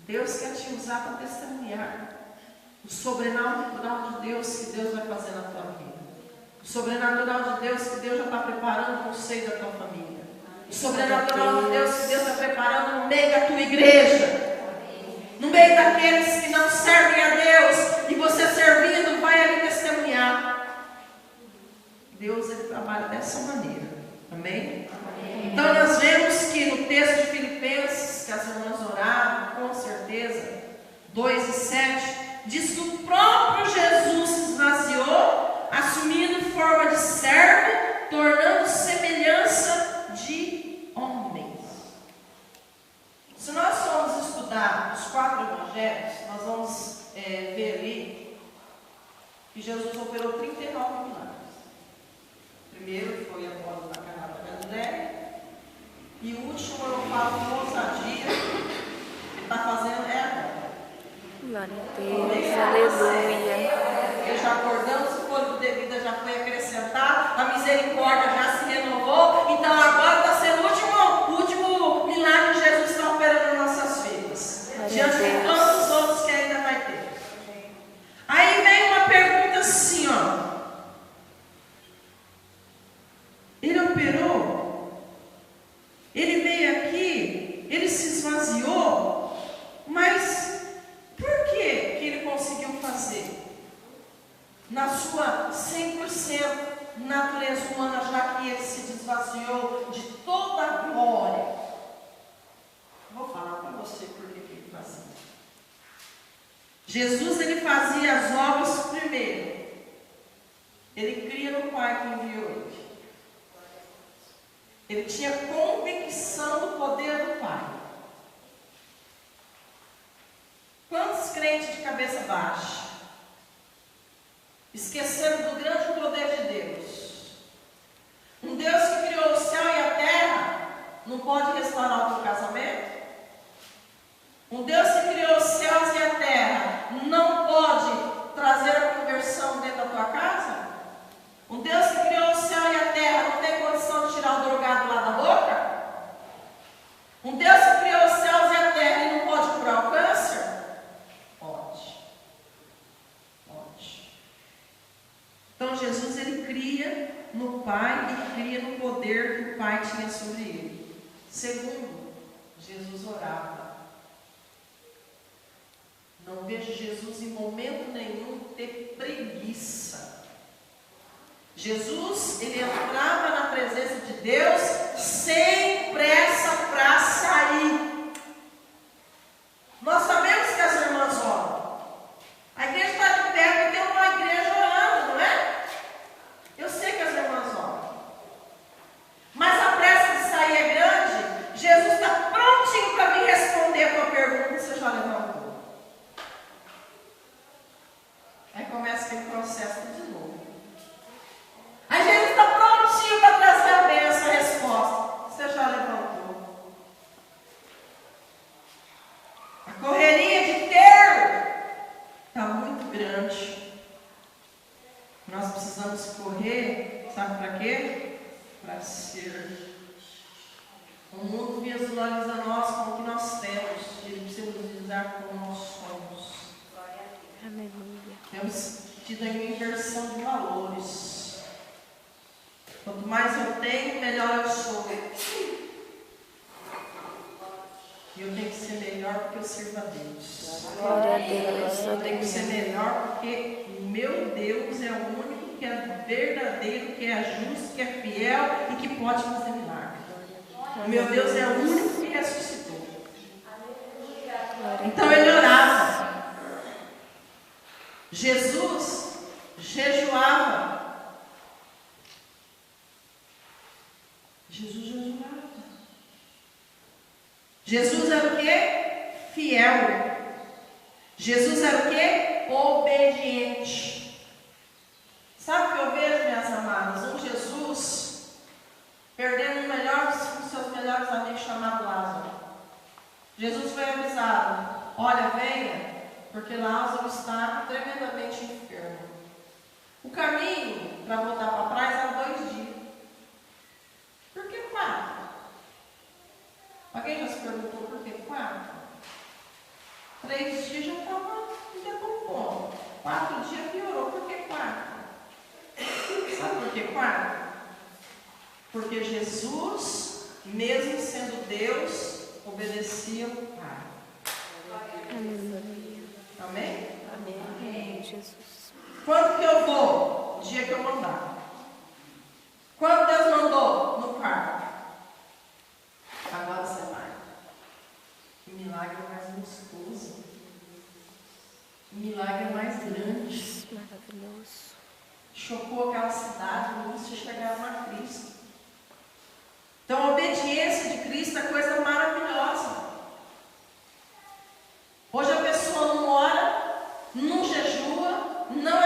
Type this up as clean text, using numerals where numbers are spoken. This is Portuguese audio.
Deus quer te usar para testemunhar o sobrenatural de Deus que Deus vai fazer na tua vida. O sobrenatural de Deus que Deus já está preparando no seio da tua família. O sobrenatural de Deus que Deus está preparando no meio da tua igreja. No meio daqueles que não servem a Deus. E você servindo vai ali testemunhar. Deus, ele trabalha dessa maneira. Amém? Então nós vemos que no texto de Filipenses, que as irmãs oraram, com certeza, 2:7, diz que o próprio Jesus se esvaziou, assumindo forma de servo, tornando semelhança de homens. Se nós formos estudar os 4 evangelhos, nós vamos ver ali que Jesus operou 39 milagres. Primeiro foi a bola da Caná da Galileia. E o último eu falo com ousadia, que está fazendo agora. Glória a Deus, aleluia. Eu já acordamos, o fôlego de vida já foi acrescentado, a misericórdia já se renovou, então agora está sendo o último milagre que Jesus está operando nas nossas vidas. Diante de tantos outros que ainda vai ter. Aí vem uma pergunta assim, ó. Ele operou, ele veio aqui, ele se esvaziou, mas por que ele conseguiu fazer? Na sua 100% natureza humana, já que ele se esvaziou de toda a glória. Vou falar para você por que ele fazia. Jesus, ele fazia as obras primeiro. Ele cria no Pai que enviou ele. Ele tinha convicção do poder do Pai. Quantos crentes de cabeça baixa esqueceram do grande poder de Deus? Um Deus que criou o céu e a terra não pode restaurar o teu casamento? Um Deus que criou os céus e a terra não pode trazer a conversão dentro da tua casa? Um Deus que criou o céu e a terra não tem condição de tirar o drogado lá da boca? Um Deus que criou os céus e a terra e não pode curar o câncer? Pode. Pode. Então Jesus, ele cria no Pai e cria no poder que o Pai tinha sobre ele. Segundo, Jesus orava. Não vejo Jesus em momento nenhum ter preguiça. Jesus, ele entrava na presença de Deus sem pressa para sair. Nós sabemos que as irmãs oram. A igreja está de pé e tem uma igreja orando, não é? Eu sei que as irmãs oram. Mas a pressa de sair é grande. Jesus está prontinho para vir responder a tua pergunta que você já levantou. Aí começa aquele processo de novo. Aí Jesus está prontinho para trazer a bênção, a resposta. Você já levantou. A correria de ter está muito grande. Nós precisamos correr, sabe para quê? Para ser. O mundo visualiza nós como o que nós temos. Ele precisa nos visualizar como nós somos. Aleluia. Temos tido aí uma inversão de valores. Quanto mais eu tenho, melhor eu sou. E eu tenho que ser melhor porque eu sirvo a Deus. Glória a Deus. Eu tenho que ser melhor porque o meu Deus é o único que é verdadeiro, que é justo, que é fiel e que pode fazer milagre. O meu Deus é o único que ressuscitou. Então ele orava. Jesus jejuava. Jesus jejuava. Jesus era o quê? Fiel. Jesus era o quê? Obediente. Sabe o que eu vejo, minhas amadas? Um Jesus perdendo um dos seus melhores amigos chamado Lázaro. Jesus foi avisado: olha, venha, porque Lázaro está tremendamente enfermo. O caminho para voltar para a praia era 2 dias. Por que 4? Alguém já se perguntou por que 4? 3 dias já estava bom. 4 dias piorou. Por que 4? Sabe por que 4? Porque Jesus, mesmo sendo Deus, obedecia o Pai. Aleluia. Amém? Amém. Jesus. Quando que eu vou? O dia que eu mandar. Quando Deus mandou? No quarto. Agora você vai. O milagre é mais gostoso. O milagre é mais grande. Maravilhoso. Chocou aquela cidade, muitos chegaram a Cristo. Então a obediência de Cristo é coisa maravilhosa. Hoje a pessoa não ora, não jejua, não